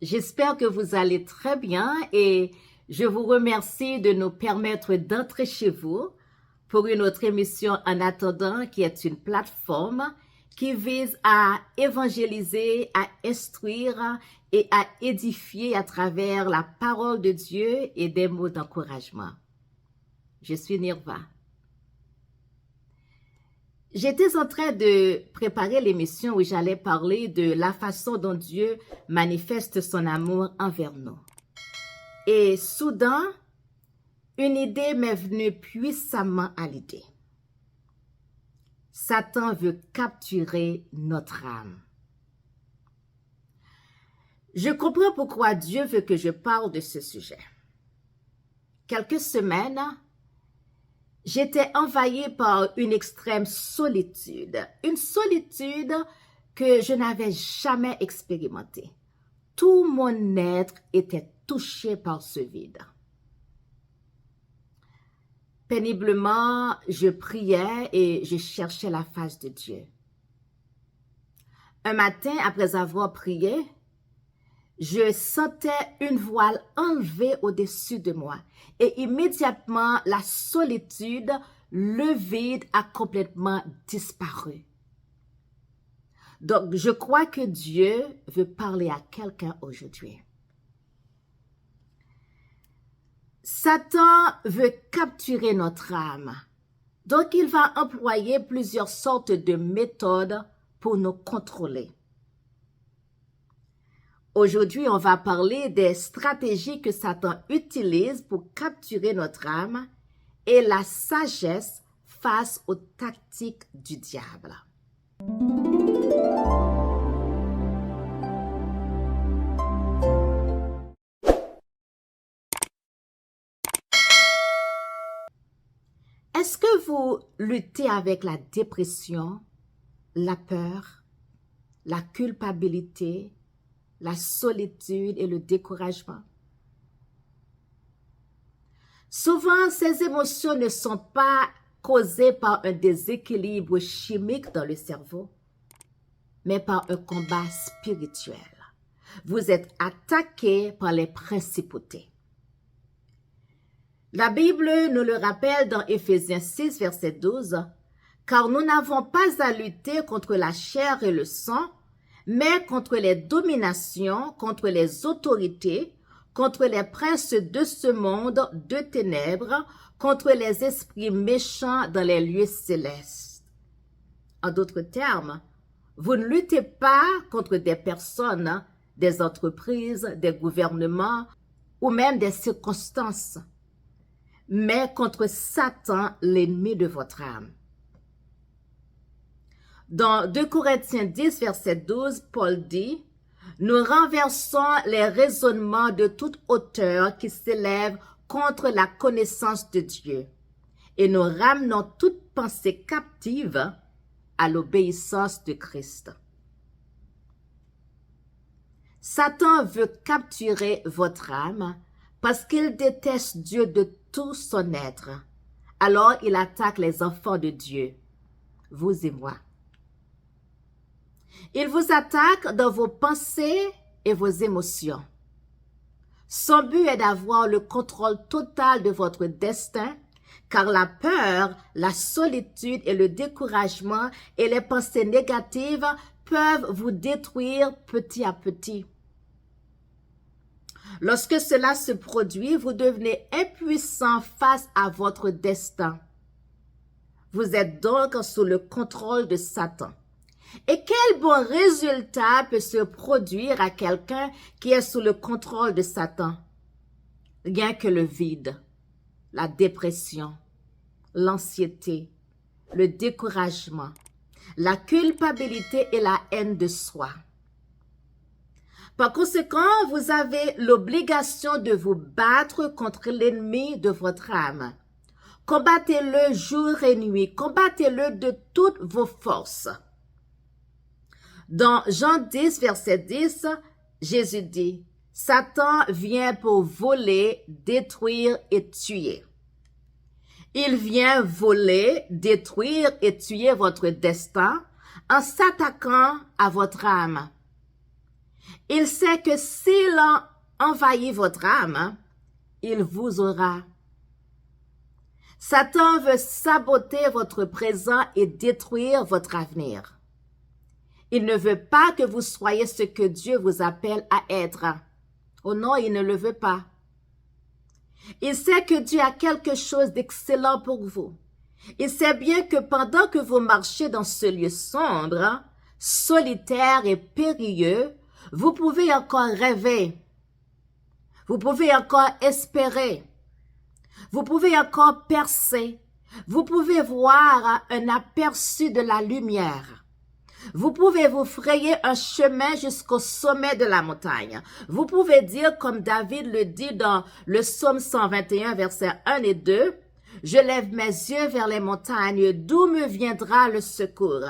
J'espère que vous allez très bien et je vous remercie de nous permettre d'entrer chez vous pour une autre émission En attendant, qui est une plateforme qui vise à évangéliser, à instruire et à édifier à travers la parole de Dieu et des mots d'encouragement. Je suis Nirva. J'étais en train de préparer l'émission où j'allais parler de la façon dont Dieu manifeste son amour envers nous. Et soudain, une idée m'est venue puissamment à l'idée. Satan veut capturer notre âme. Je comprends pourquoi Dieu veut que je parle de ce sujet. Quelques semaines, j'étais envahie par une extrême solitude. Une solitude que je n'avais jamais expérimentée. Tout mon être était touché par ce vide. Péniblement, je priais et je cherchais la face de Dieu. Un matin, après avoir prié, je sentais une voile enlevée au-dessus de moi et immédiatement la solitude, le vide a complètement disparu. Donc, je crois que Dieu veut parler à quelqu'un aujourd'hui. Satan veut capturer notre âme. Donc, il va employer plusieurs sortes de méthodes pour nous contrôler. Aujourd'hui, on va parler des stratégies que Satan utilise pour capturer notre âme et la sagesse face aux tactiques du diable. Est-ce que vous luttez avec la dépression, la peur, la culpabilité, la solitude et le découragement? Souvent, ces émotions ne sont pas causées par un déséquilibre chimique dans le cerveau, mais par un combat spirituel. Vous êtes attaqué par les principautés. La Bible nous le rappelle dans Éphésiens 6, verset 12, « Car nous n'avons pas à lutter contre la chair et le sang, mais contre les dominations, contre les autorités, contre les princes de ce monde de ténèbres, contre les esprits méchants dans les lieux célestes. » En d'autres termes, vous ne luttez pas contre des personnes, des entreprises, des gouvernements ou même des circonstances, mais contre Satan, l'ennemi de votre âme. Dans 2 Corinthiens 10, verset 12, Paul dit, « Nous renversons les raisonnements de toute hauteur qui s'élèvent contre la connaissance de Dieu, et nous ramenons toute pensée captive à l'obéissance de Christ. » Satan veut capturer votre âme parce qu'il déteste Dieu de tout son être. Alors il attaque les enfants de Dieu, vous et moi. Il vous attaque dans vos pensées et vos émotions. Son but est d'avoir le contrôle total de votre destin, car la peur, la solitude et le découragement et les pensées négatives peuvent vous détruire petit à petit. Lorsque cela se produit, vous devenez impuissant face à votre destin. Vous êtes donc sous le contrôle de Satan. Et quel bon résultat peut se produire à quelqu'un qui est sous le contrôle de Satan? Rien que le vide, la dépression, l'anxiété, le découragement, la culpabilité et la haine de soi. Par conséquent, vous avez l'obligation de vous battre contre l'ennemi de votre âme. Combattez-le jour et nuit, combattez-le de toutes vos forces. Dans Jean 10, verset 10, Jésus dit, « Satan vient pour voler, détruire et tuer. » Il vient voler, détruire et tuer votre destin en s'attaquant à votre âme. Il sait que s'il envahit votre âme, il vous aura. Satan veut saboter votre présent et détruire votre avenir. Il ne veut pas que vous soyez ce que Dieu vous appelle à être. Oh non, il ne le veut pas. Il sait que Dieu a quelque chose d'excellent pour vous. Il sait bien que pendant que vous marchez dans ce lieu sombre, solitaire et périlleux, vous pouvez encore rêver. Vous pouvez encore espérer. Vous pouvez encore percer. Vous pouvez voir un aperçu de la lumière. Vous pouvez vous frayer un chemin jusqu'au sommet de la montagne. Vous pouvez dire, comme David le dit dans le psaume 121, versets 1 et 2, « Je lève mes yeux vers les montagnes, d'où me viendra le secours?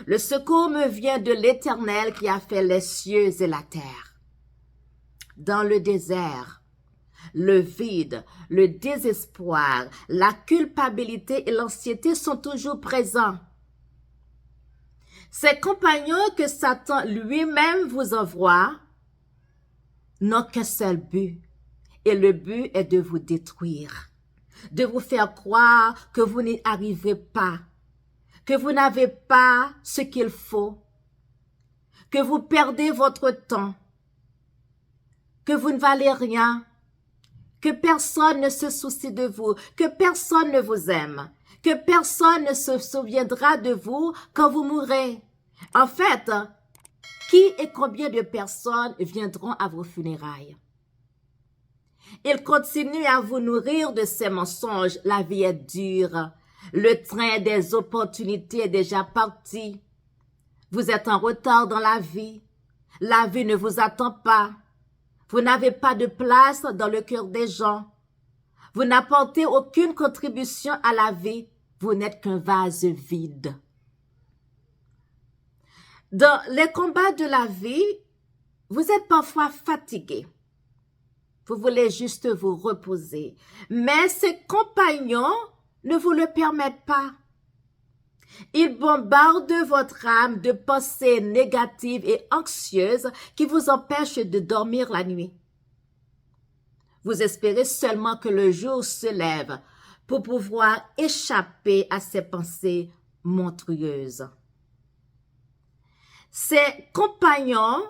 Le secours me vient de l'Éternel qui a fait les cieux et la terre. » Dans le désert, le vide, le désespoir, la culpabilité et l'anxiété sont toujours présents. Ces compagnons que Satan lui-même vous envoie n'ont qu'un seul but, et le but est de vous détruire, de vous faire croire que vous n'y arriverez pas, que vous n'avez pas ce qu'il faut, que vous perdez votre temps, que vous ne valez rien, que personne ne se soucie de vous, que personne ne vous aime, que personne ne se souviendra de vous quand vous mourrez. En fait, qui et combien de personnes viendront à vos funérailles? Il continue à vous nourrir de ces mensonges. La vie est dure. Le train des opportunités est déjà parti. Vous êtes en retard dans la vie. La vie ne vous attend pas. Vous n'avez pas de place dans le cœur des gens. Vous n'apportez aucune contribution à la vie. Vous n'êtes qu'un vase vide. Dans les combats de la vie, vous êtes parfois fatigué. Vous voulez juste vous reposer. Mais ces compagnons ne vous le permettent pas. Ils bombardent votre âme de pensées négatives et anxieuses qui vous empêchent de dormir la nuit. Vous espérez seulement que le jour se lève pour pouvoir échapper à ces pensées monstrueuses. Ces compagnons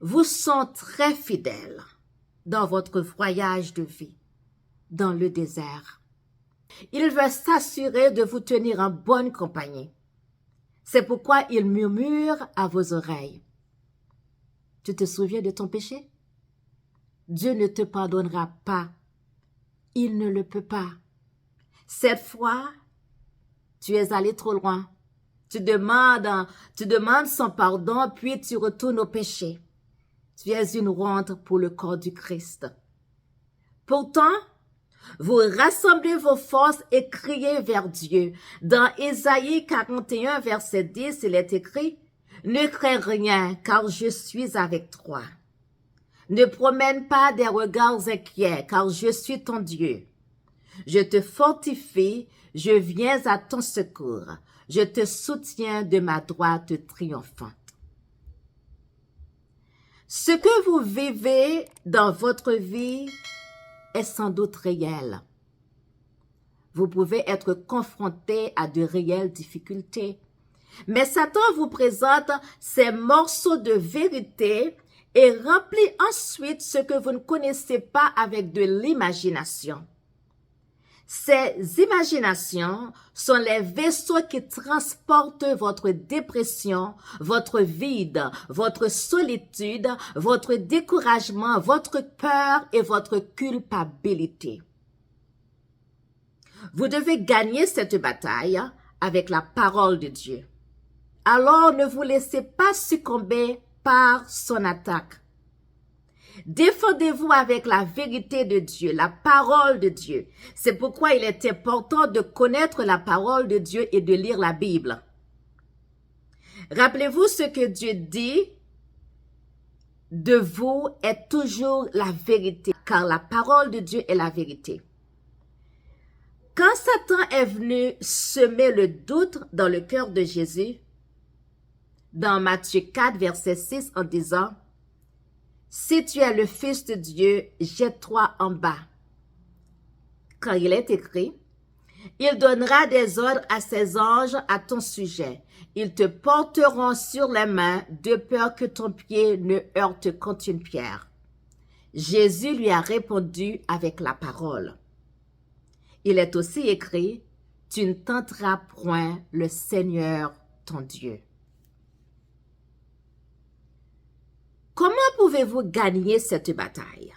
vous sont très fidèles dans votre voyage de vie, dans le désert. Ils veulent s'assurer de vous tenir en bonne compagnie. C'est pourquoi ils murmurent à vos oreilles. Tu te souviens de ton péché? Dieu ne te pardonnera pas. Il ne le peut pas. Cette fois, tu es allé trop loin. Tu demandes son pardon, puis tu retournes au péché. Tu es une honte pour le corps du Christ. Pourtant, vous rassemblez vos forces et criez vers Dieu. Dans Ésaïe 41, verset 10, il est écrit, « Ne crains rien, car je suis avec toi. Ne promène pas des regards inquiets, car je suis ton Dieu. Je te fortifie, je viens à ton secours. Je te soutiens de ma droite triomphante. » Ce que vous vivez dans votre vie est sans doute réel. Vous pouvez être confronté à de réelles difficultés. Mais Satan vous présente ces morceaux de vérité et remplit ensuite ce que vous ne connaissez pas avec de l'imagination. Ces imaginations sont les vaisseaux qui transportent votre dépression, votre vide, votre solitude, votre découragement, votre peur et votre culpabilité. Vous devez gagner cette bataille avec la parole de Dieu. Alors ne vous laissez pas succomber par son attaque. Défendez-vous avec la vérité de Dieu, la parole de Dieu. C'est pourquoi il est important de connaître la parole de Dieu et de lire la Bible. Rappelez-vous ce que Dieu dit de vous est toujours la vérité, car la parole de Dieu est la vérité. Quand Satan est venu semer le doute dans le cœur de Jésus, dans Matthieu 4, verset 6, en disant, « Si tu es le Fils de Dieu, jette-toi en bas. » Quand il est écrit, « Il donnera des ordres à ses anges à ton sujet. Ils te porteront sur les mains de peur que ton pied ne heurte contre une pierre. » Jésus lui a répondu avec la parole. Il est aussi écrit, « Tu ne tenteras point le Seigneur ton Dieu. » Comment pouvez-vous gagner cette bataille?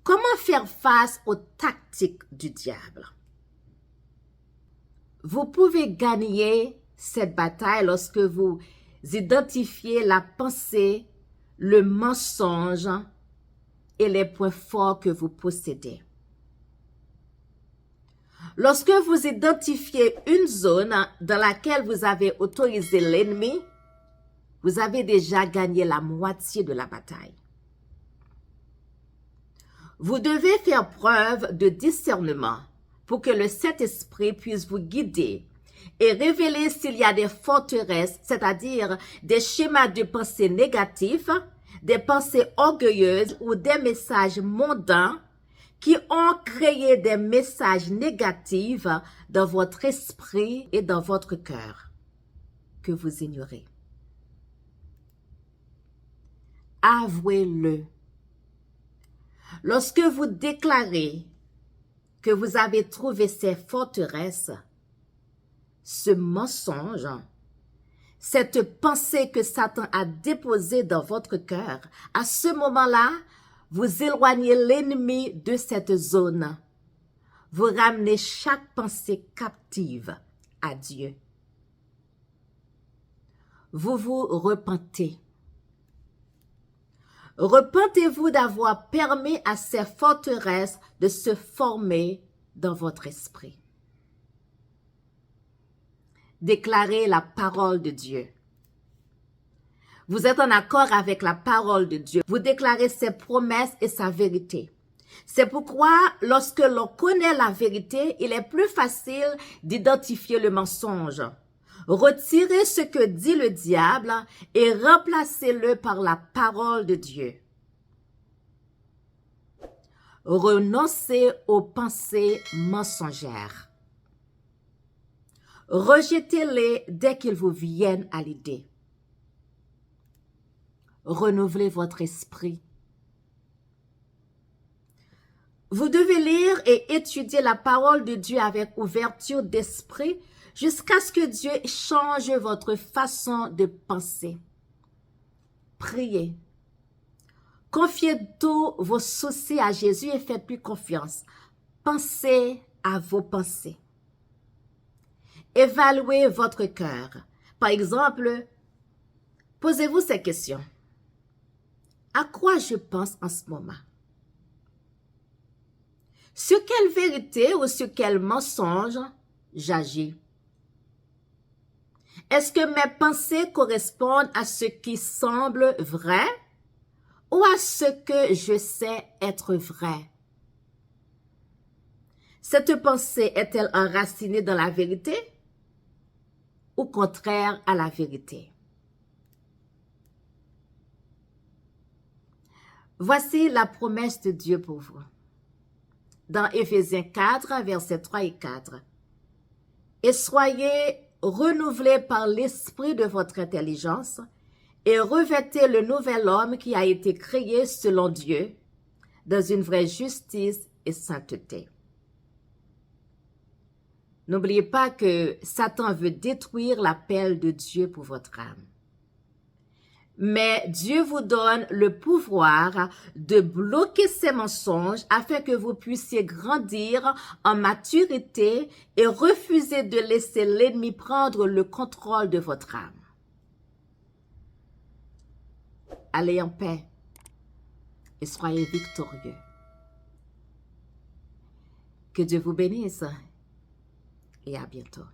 Comment faire face aux tactiques du diable? Vous pouvez gagner cette bataille lorsque vous identifiez la pensée, le mensonge et les points forts que vous possédez. Lorsque vous identifiez une zone dans laquelle vous avez autorisé l'ennemi, vous avez déjà gagné la moitié de la bataille. Vous devez faire preuve de discernement pour que le Saint-Esprit puisse vous guider et révéler s'il y a des forteresses, c'est-à-dire des schémas de pensée négatifs, des pensées orgueilleuses ou des messages mondains qui ont créé des messages négatifs dans votre esprit et dans votre cœur que vous ignorez. Avouez-le. Lorsque vous déclarez que vous avez trouvé ces forteresses, ce mensonge, cette pensée que Satan a déposée dans votre cœur, à ce moment-là, vous éloignez l'ennemi de cette zone. Vous ramenez chaque pensée captive à Dieu. Vous vous repentez. Repentez-vous d'avoir permis à ces forteresses de se former dans votre esprit. Déclarez la parole de Dieu. Vous êtes en accord avec la parole de Dieu. Vous déclarez ses promesses et sa vérité. C'est pourquoi, lorsque l'on connaît la vérité, il est plus facile d'identifier le mensonge. Retirez ce que dit le diable et remplacez-le par la parole de Dieu. Renoncez aux pensées mensongères. Rejetez-les dès qu'ils vous viennent à l'idée. Renouvelez votre esprit. Vous devez lire et étudier la parole de Dieu avec ouverture d'esprit jusqu'à ce que Dieu change votre façon de penser. Priez. Confiez tous vos soucis à Jésus et faites-lui confiance. Pensez à vos pensées. Évaluez votre cœur. Par exemple, posez-vous ces questions. À quoi je pense en ce moment? Sur quelle vérité ou sur quel mensonge j'agis? Est-ce que mes pensées correspondent à ce qui semble vrai ou à ce que je sais être vrai? Cette pensée est-elle enracinée dans la vérité ou contraire à la vérité? Voici la promesse de Dieu pour vous. Dans Éphésiens 4, versets 3 et 4. « Et soyez renouvelés par l'esprit de votre intelligence et revêtez le nouvel homme qui a été créé selon Dieu dans une vraie justice et sainteté. » N'oubliez pas que Satan veut détruire l'appel de Dieu pour votre âme. Mais Dieu vous donne le pouvoir de bloquer ces mensonges afin que vous puissiez grandir en maturité et refuser de laisser l'ennemi prendre le contrôle de votre âme. Allez en paix et soyez victorieux. Que Dieu vous bénisse et à bientôt.